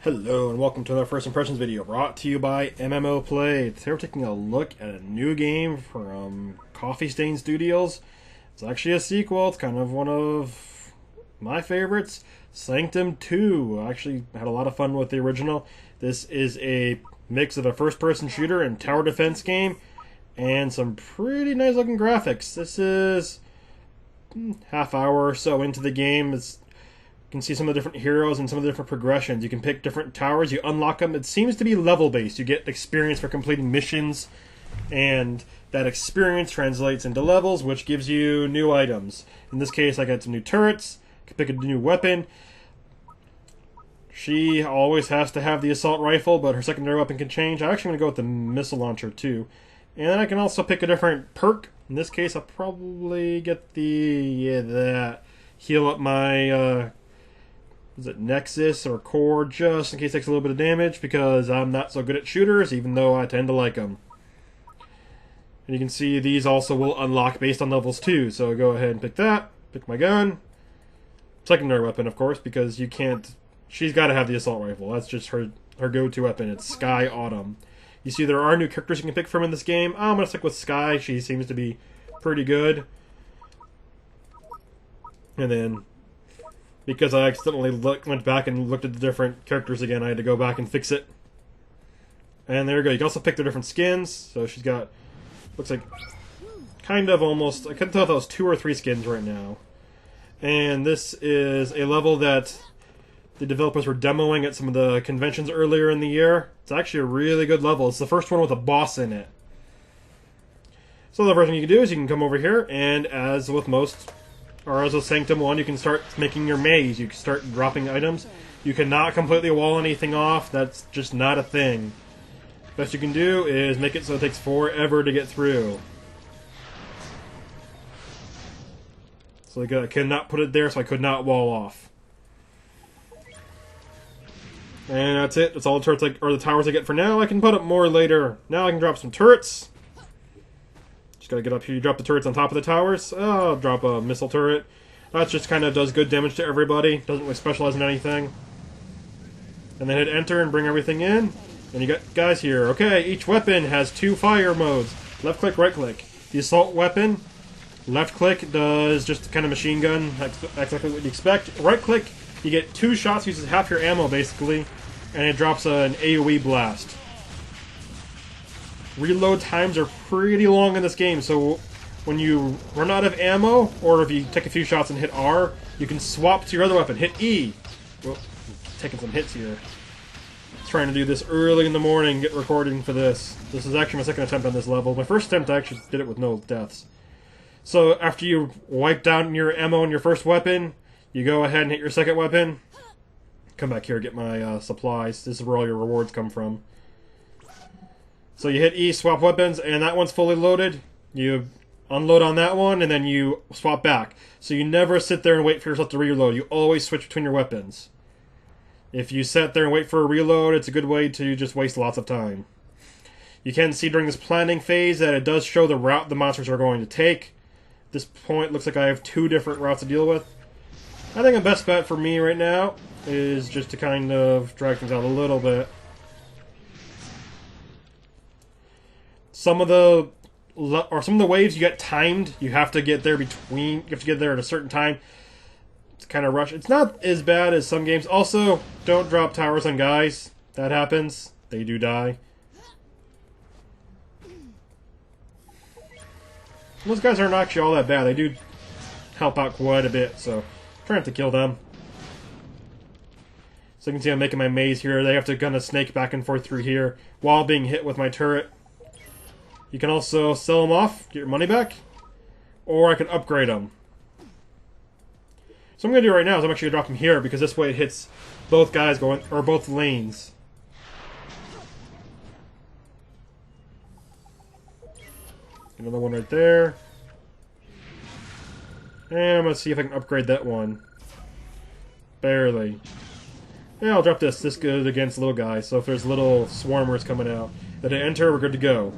Hello and welcome to another First Impressions video brought to you by MMO Play. Today we're taking a look at a new game from Coffee Stain Studios. It's actually a sequel. It's kind of one of my favorites. Sanctum 2. I actually had a lot of fun with the original. This is a mix of a first-person shooter and tower defense game and some pretty nice looking graphics. This is half hour or so into the game. You can see some of the different heroes and some of the different progressions. You can pick different towers, you unlock them. It seems to be level-based. You get experience for completing missions, and that experience translates into levels, which gives you new items. In this case, I got some new turrets. I can pick a new weapon. She always has to have the assault rifle, but her secondary weapon can change. I'm actually going to go with the missile launcher, too. And then I can also pick a different perk. In this case, I'll probably get that. Heal up my... is it Nexus or Core, just in case it takes a little bit of damage, because I'm not so good at shooters, even though I tend to like them. And you can see these also will unlock based on levels too, so go ahead and pick that, pick my gun. Secondary weapon, of course, because you can't... She's got to have the assault rifle. That's just her go-to weapon. It's Sky Autumn. You see there are new characters you can pick from in this game. I'm going to stick with Sky. She seems to be pretty good. And then... because I accidentally went back and looked at the different characters again, I had to go back and fix it. And there we go. You can also pick their different skins. So she's got, looks like, kind of almost, I couldn't tell if that was 2 or 3 skins right now. And this is a level that the developers were demoing at some of the conventions earlier in the year. It's actually a really good level. It's the first one with a boss in it. So the first thing you can do is you can come over here, and as with most... or as with Sanctum 1, you can start making your maze. You can start dropping items. You cannot completely wall anything off. That's just not a thing. Best you can do is make it so it takes forever to get through. So I cannot put it there, so I could not wall off. And that's it. That's all the turrets or the towers I get for now. I can put up more later. Now I can drop some turrets. Just gotta get up here. You drop the turrets on top of the towers. Oh, I'll drop a missile turret. That just kind of does good damage to everybody. Doesn't really specialize in anything. And then hit enter and bring everything in. And you got guys here. Okay, each weapon has 2 fire modes. Left click, right click. The assault weapon, left click does just kind of machine gun. That's exactly what you expect. Right click, you get 2 shots, uses half your ammo basically. And it drops an AoE blast. Reload times are pretty long in this game, so when you run out of ammo, or if you take a few shots and hit R, you can swap to your other weapon. Hit E. Well, I'm taking some hits here. Trying to do this early in the morning, get recording for this. This is actually my second attempt on this level. My first attempt I actually did it with no deaths. So after you wipe down your ammo on your first weapon, you go ahead and hit your second weapon. Come back here, get my supplies. This is where all your rewards come from. So you hit E, swap weapons, and that one's fully loaded. You unload on that one, and then you swap back. So you never sit there and wait for yourself to reload. You always switch between your weapons. If you sit there and wait for a reload, it's a good way to just waste lots of time. You can see during this planning phase that it does show the route the monsters are going to take. At this point, it looks like I have 2 different routes to deal with. I think the best bet for me right now is just to kind of drag things out a little bit. Some of the waves you get timed. You have to get there you have to get there at a certain time. It's kind of rush. It's not as bad as some games. Also, don't drop towers on guys. That happens. They do die. Those guys aren't actually all that bad. They do help out quite a bit, so try not to kill them. So you can see I'm making my maze here. They have to kind of snake back and forth through here while being hit with my turret. You can also sell them off, get your money back, or I can upgrade them. So what I'm going to do right now is I'm actually going to drop them here, because this way it hits both guys going, or both lanes. Another one right there. And I'm going to see if I can upgrade that one. Barely. Yeah, I'll drop this. This goes against little guys, so if there's little swarmers coming out, then hit enter, we're good to go.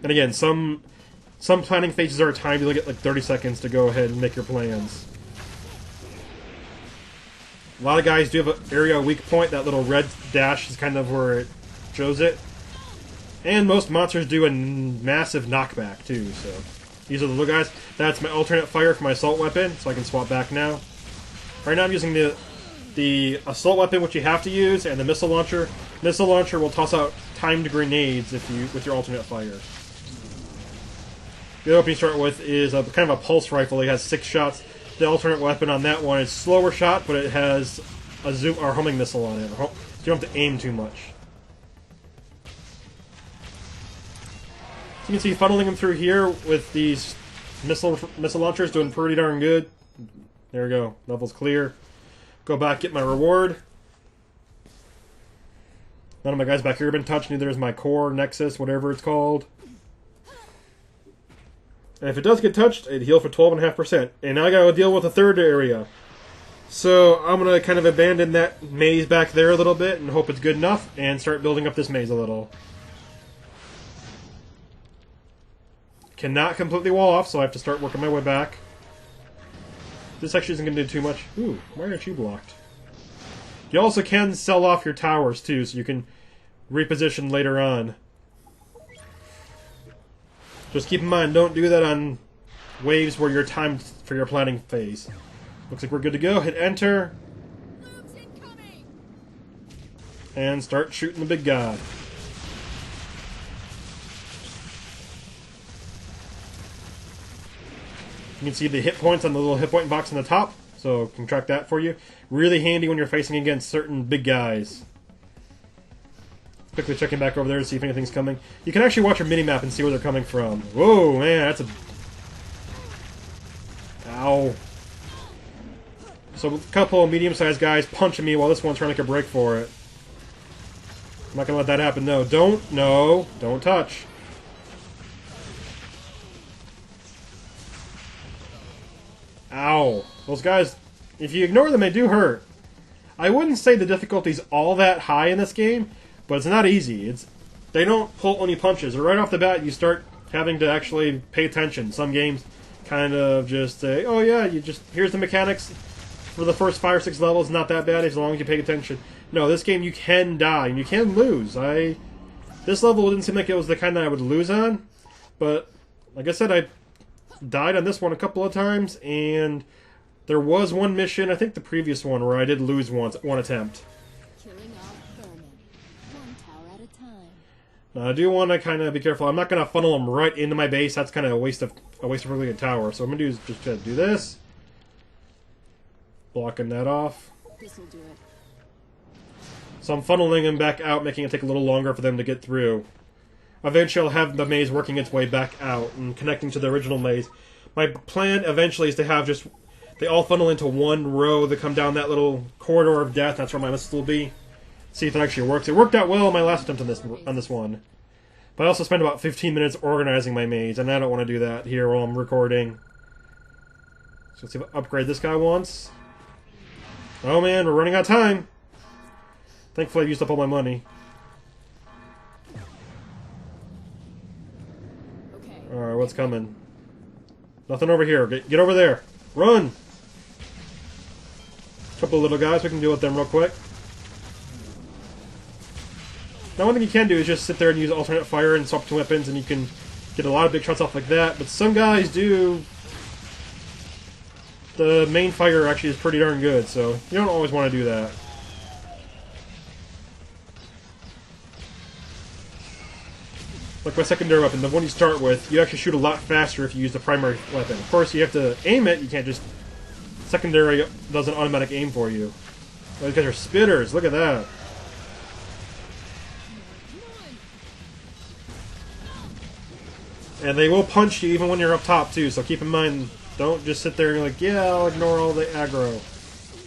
And again, some planning phases are timed. You only get like 30 seconds to go ahead and make your plans. A lot of guys do have an area weak point. That little red dash is kind of where it shows it. And most monsters do a massive knockback too, so these are the little guys. That's my alternate fire for my assault weapon, so I can swap back now. Right now I'm using the assault weapon, which you have to use, and the missile launcher. Missile launcher will toss out timed grenades with your alternate fire. The other weapon you start with is kind of a pulse rifle. It has 6 shots. The alternate weapon on that one is slower shot, but it has a zoom or homing missile on it. So you don't have to aim too much. So you can see funneling them through here with these missile launchers doing pretty darn good. There we go. Level's clear. Go back, get my reward. None of my guys back here have been touched. Neither is my core, nexus, whatever it's called. And if it does get touched, it heals for 12.5%. And now I gotta deal with a third area. So I'm gonna kind of abandon that maze back there a little bit and hope it's good enough and start building up this maze a little. Cannot completely wall off, so I have to start working my way back. This actually isn't going to do too much. Ooh, why aren't you blocked? You also can sell off your towers, too, so you can reposition later on. Just keep in mind, don't do that on waves where you're timed for your planning phase. Looks like we're good to go. Hit enter. And start shooting the big guy. You can see the hit points on the little hit point box on the top, so I can track that for you. Really handy when you're facing against certain big guys. Quickly checking back over there to see if anything's coming. You can actually watch your minimap and see where they're coming from. Whoa, man, that's a... Ow. So a couple of medium-sized guys punching me while this one's trying to make a break for it. I'm not going to let that happen. No, don't touch. Ow. Those guys, if you ignore them, they do hurt. I wouldn't say the difficulty's all that high in this game, but it's not easy. They don't pull any punches. Or right off the bat, you start having to actually pay attention. Some games kind of just say, oh yeah, here's the mechanics for the first 5 or 6 levels, not that bad as long as you pay attention. No, this game you can die, and you can lose. This level didn't seem like it was the kind that I would lose on, but like I said, I died on this one a couple of times, and there was one mission, I think the previous one, where I did lose once, one attempt. Killing off vermin, one tower at a time. Now I do want to kind of be careful. I'm not going to funnel them right into my base. That's kind of a waste of really a tower. So what I'm going to do is just do this, blocking that off. This'll do it. So I'm funneling them back out, making it take a little longer for them to get through. Eventually I'll have the maze working its way back out and connecting to the original maze. My plan eventually is to have they all funnel into one row that come down that little corridor of death. That's where my missiles will be. See if it actually works. It worked out well on my last attempt on this one. But I also spent about 15 minutes organizing my maze, and I don't want to do that here while I'm recording. So let's see if I upgrade this guy once. Oh man, we're running out of time. Thankfully I used up all my money. Alright, what's coming? Nothing over here. Get over there. Run! Couple of little guys, we can deal with them real quick. Now one thing you can do is just sit there and use alternate fire and swap between weapons, and you can get a lot of big shots off like that, but some guys do... The main fire actually is pretty darn good, so you don't always want to do that. Like my secondary weapon, the one you start with, you actually shoot a lot faster if you use the primary weapon. Of course, you have to aim it, you can't just... Secondary does an automatic aim for you. Those guys are spitters, look at that. And they will punch you even when you're up top, too, so keep in mind, don't just sit there and you're like, yeah, I'll ignore all the aggro.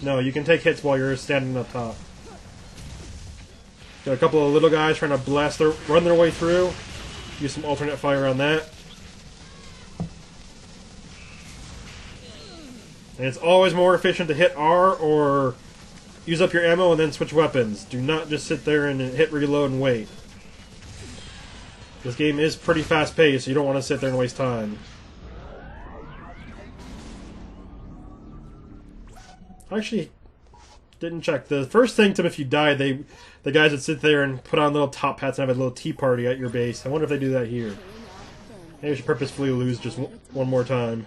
No, you can take hits while you're standing up top. Got a couple of little guys trying to run their way through. Use some alternate fire on that. And it's always more efficient to hit R or use up your ammo and then switch weapons. Do not just sit there and hit reload and wait. This game is pretty fast paced, so you don't want to sit there and waste time. Actually, Didn't check. The first Sanctum, if you die, the guys would sit there and put on little top hats and have a little tea party at your base. I wonder if they do that here. Maybe I should purposefully lose just one more time.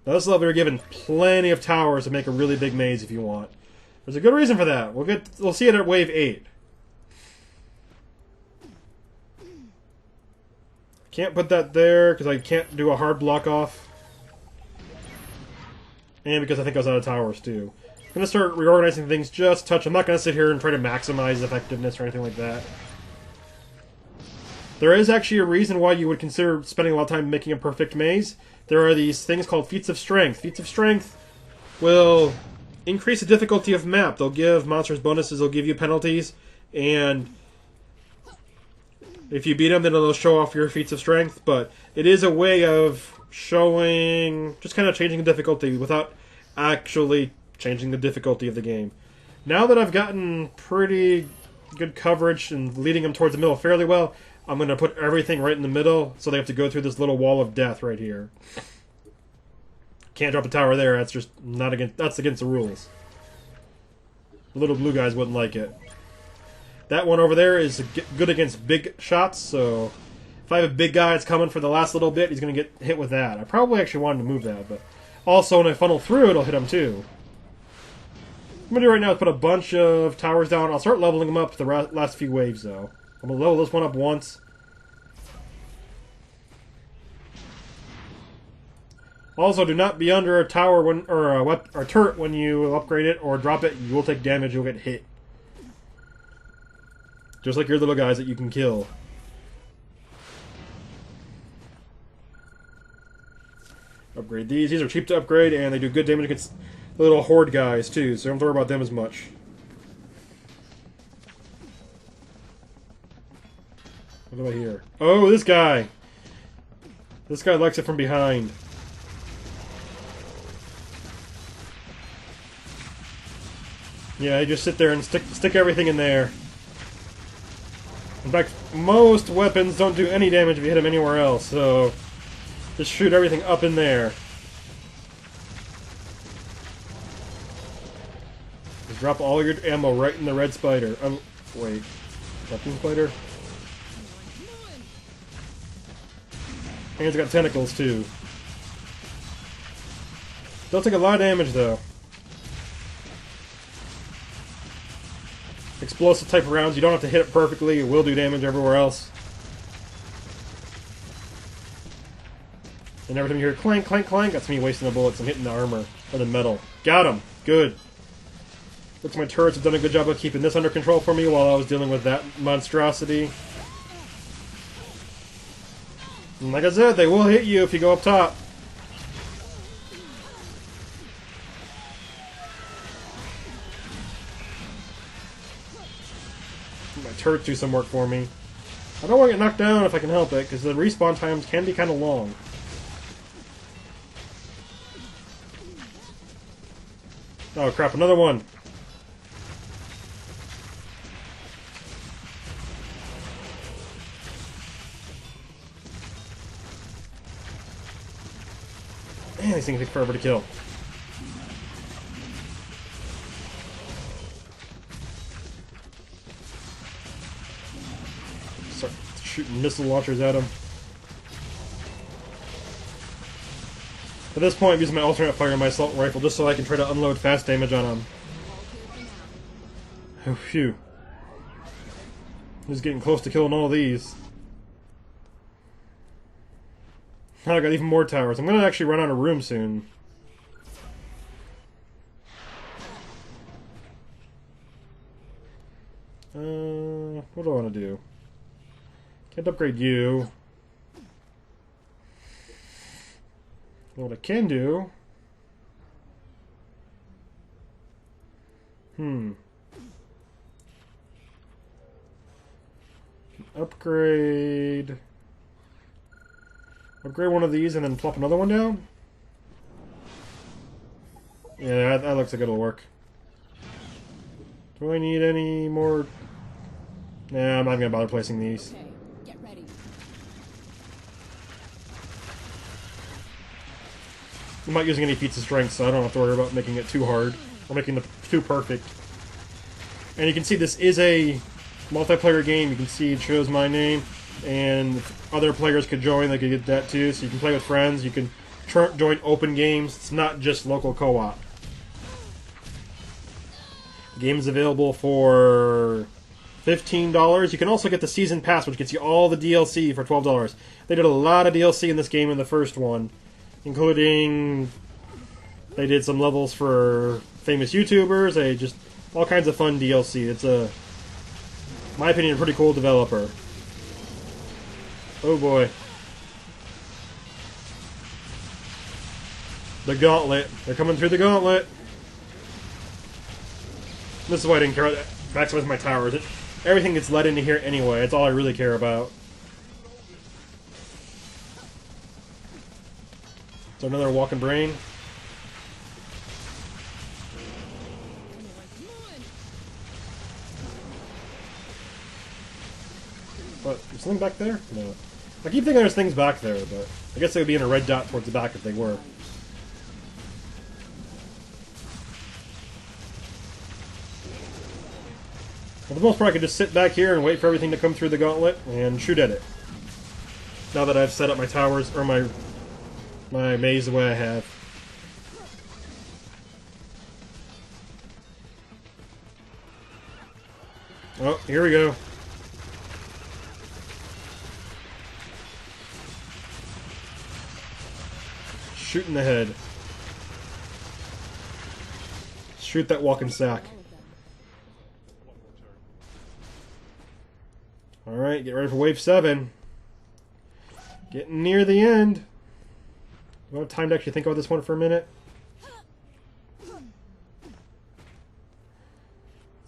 Now this level you're given plenty of towers to make a really big maze if you want. There's a good reason for that. We'll see it at wave 8. Can't put that there because I can't do a hard block off. And because I think I was out of towers too. I'm going to start reorganizing things just a touch. I'm not going to sit here and try to maximize effectiveness or anything like that. There is actually a reason why you would consider spending a lot of time making a perfect maze. There are these things called feats of strength. Feats of strength will increase the difficulty of map. They'll give monsters bonuses, they'll give you penalties, and if you beat them, then it'll show off your feats of strength. But it is a way of showing, just kind of changing the difficulty without actually changing the difficulty of the game. Now that I've gotten pretty good coverage and leading them towards the middle fairly well, I'm going to put everything right in the middle, so they have to go through this little wall of death right here. Can't drop a tower there. That's just not against. That's against the rules. The little blue guys wouldn't like it. That one over there is good against big shots. So if I have a big guy that's coming for the last little bit, he's going to get hit with that. I probably actually wanted to move that, but also when I funnel through, it'll hit him too. What I'm going to do right now is put a bunch of towers down. I'll start leveling them up the last few waves, though. I'm going to level this one up once. Also, do not be under a tower when, or a turret when you upgrade it or drop it. You will take damage. You'll get hit. Just like your little guys that you can kill. Upgrade these. These are cheap to upgrade, and they do good damage against the little horde guys, too, so don't worry about them as much. What do I hear? Oh, this guy! This guy likes it from behind. Yeah, you just sit there and stick everything in there. In fact, most weapons don't do any damage if you hit them anywhere else, so just shoot everything up in there. Just drop all your ammo right in the red spider. Wait. Captain spider? And it's got tentacles, too. They'll take a lot of damage, though. Explosive type rounds, you don't have to hit it perfectly, it will do damage everywhere else. And every time you hear clank, clank, clank, that's me wasting the bullets and hitting the armor, or the metal. Got him! Good. Looks like my turrets have done a good job of keeping this under control for me while I was dealing with that monstrosity. And like I said, they will hit you if you go up top. My turrets do some work for me. I don't want to get knocked down if I can help it, because the respawn times can be kind of long. Oh crap, another one! Man, these things take forever to kill. Start shooting missile launchers at them. At this point, I'm using my alternate fire and my assault rifle just so I can try to unload fast damage on them. Oh, phew. Just getting close to killing all these. Now I got even more towers. I'm gonna actually run out of room soon. What do I want to do? Can't upgrade you. What I can do... Upgrade one of these and then plop another one down? Yeah, that looks like it'll work. Do I need any more? Nah, I'm not gonna bother placing these. Okay, get ready. I'm not using any feats of strength, so I don't have to worry about making it too hard or making it too perfect. And you can see this is a multiplayer game. You can see it shows my name, and if other players could join, they could get that too. So you can play with friends. You can join open games. It's not just local co-op. The game is available for $15. You can also get the Season Pass, which gets you all the DLC for $12. They did a lot of DLC in this game in the first one, including they did some levels for famous YouTubers. They just all kinds of fun DLC. It's in my opinion, a pretty cool developer. Oh boy. The gauntlet. They're coming through the gauntlet. This is why I didn't care about maximize my towers. Everything gets let into here anyway. That's all I really care about. So another walking brain. But is something back there? No. I keep thinking there's things back there, but I guess they would be in a red dot towards the back if they were. For the most part, I could just sit back here and wait for everything to come through the gauntlet and shoot at it. Now that I've set up my towers, or my maze the way I have. Oh, here we go. Shoot in the head. Shoot that walking sack. Alright, get ready for wave 7. Getting near the end. Do I have time to actually think about this one for a minute? Let's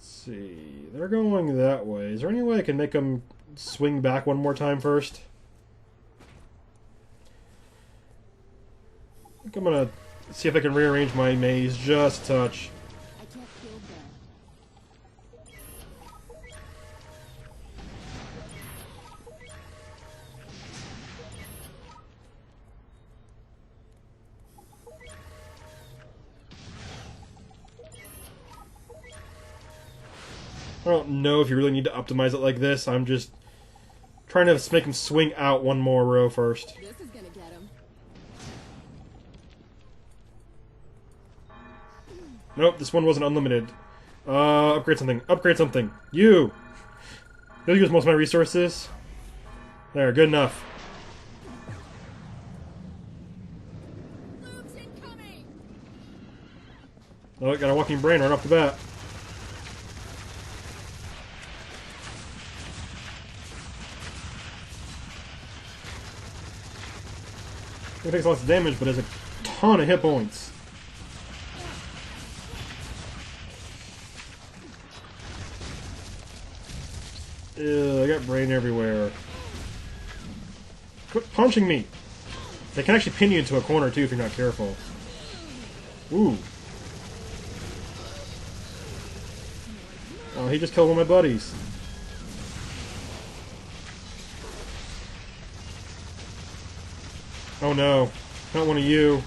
see. They're going that way. Is there any way I can make them swing back one more time first? I think I'm gonna see if I can rearrange my maze just a touch. I can't feel I don't know if you really need to optimize it like this. I'm just trying to make him swing out one more row first. this is gonna get him. Nope, this one wasn't unlimited. Upgrade something. Upgrade something. You'll use most of my resources. There, good enough. Luke's incoming. Oh, got a walking brain right off the bat. It takes lots of damage, but has a ton of hit points. Ew, I got brain everywhere. Quit punching me! They can actually pin you into a corner too if you're not careful. Ooh. Oh, he just killed one of my buddies. Oh no, not one of you.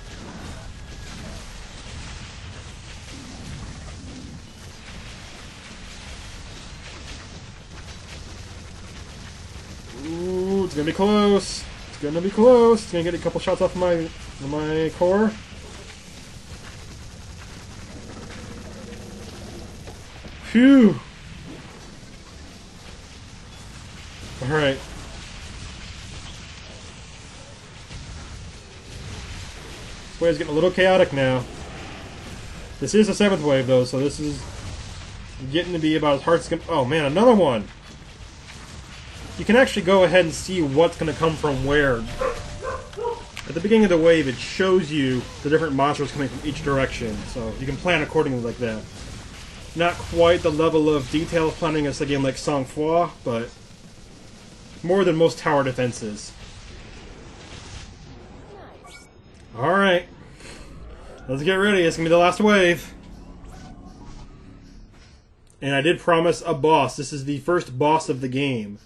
Ooh, it's gonna be close. It's gonna be close. It's gonna get a couple shots off my core. Phew. All right. This wave's getting a little chaotic now. This is the 7th wave, though, so this is getting to be about as hard as it's gonna... Oh, man, another one! You can actually go ahead and see what's going to come from where. At the beginning of the wave, it shows you the different monsters coming from each direction, so you can plan accordingly like that. Not quite the level of detail planning as a game like Sanctum, but more than most tower defenses. Alright. Let's get ready. It's going to be the last wave. And I did promise a boss. This is the first boss of the game.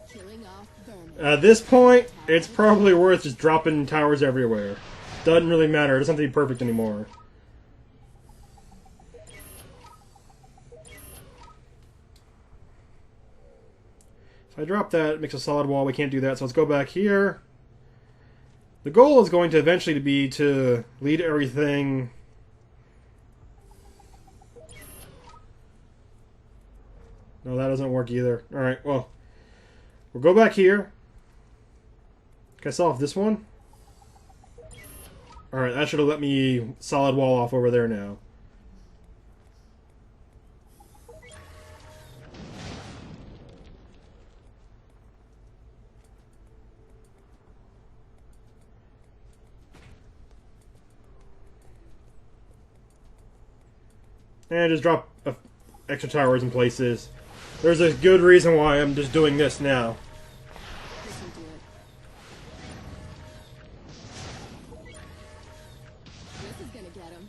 Killing off vermin. At this point, it's probably worth just dropping towers everywhere. Doesn't really matter. It doesn't have to be perfect anymore. If I drop that, it makes a solid wall. We can't do that, so let's go back here. The goal is going to eventually be to lead everything... No, that doesn't work either. Alright, well. We'll go back here. Can I solve this one? Alright, that should have let me solid wall off over there now. And just drop extra towers in places. There's a good reason why I'm just doing this now. This will do it. This is gonna get him.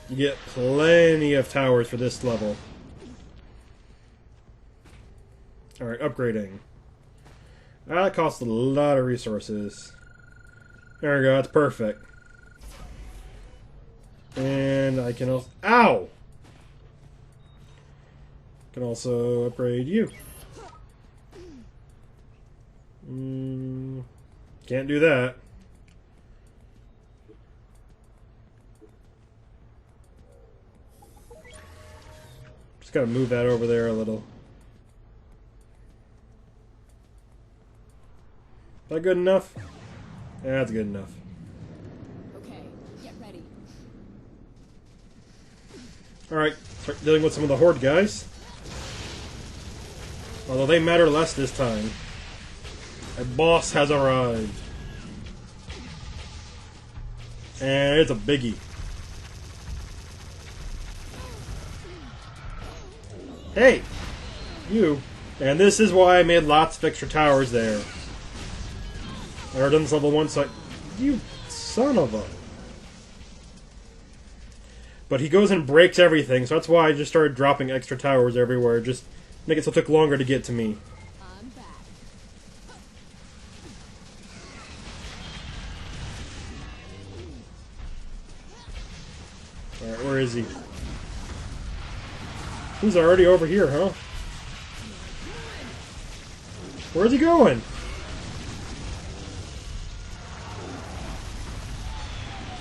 You get plenty of towers for this level. Alright, upgrading. That costs a lot of resources. There we go, that's perfect. And I can also... Ow! Can also upgrade you. Can't do that. Just gotta move that over there a little. Is that good enough? Yeah, that's good enough. Okay, get ready. Alright, start dealing with some of the horde guys. Although they matter less this time. A boss has arrived. And it's a biggie. Hey! You. And this is why I made lots of extra towers there. I already done this level 1, so you son of a... But he goes and breaks everything, so that's why I just started dropping extra towers everywhere. Just make it so it took longer to get to me. I'm back. Alright, where is he? He's already over here, huh? Where's he going?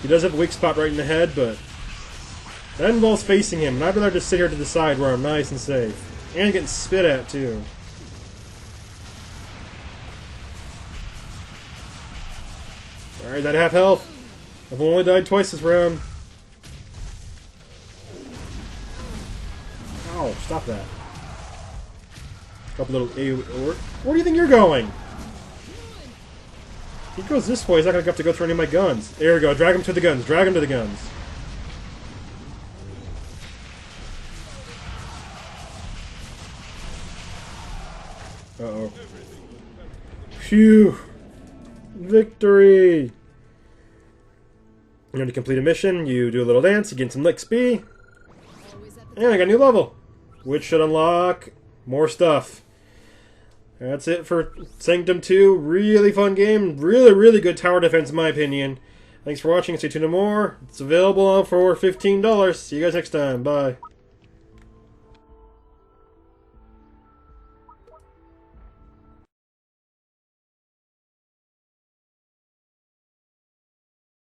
He does have a weak spot right in the head, but that involves facing him, and I'd rather just sit here to the side where I'm nice and safe. And getting spit at, too. Alright, that half health. I've only died twice this round. Ow, stop that. Couple little where do you think you're going? He goes this way, he's not going to have to go through any of my guns. There we go, drag him to the guns, drag him to the guns. Uh-oh. Phew! Victory! And to complete a mission, you do a little dance, you get some XP, and I got a new level, which should unlock more stuff. That's it for Sanctum 2. Really fun game. Really, really good tower defense in my opinion. Thanks for watching. Stay tuned to more. It's available for $15. See you guys next time. Bye.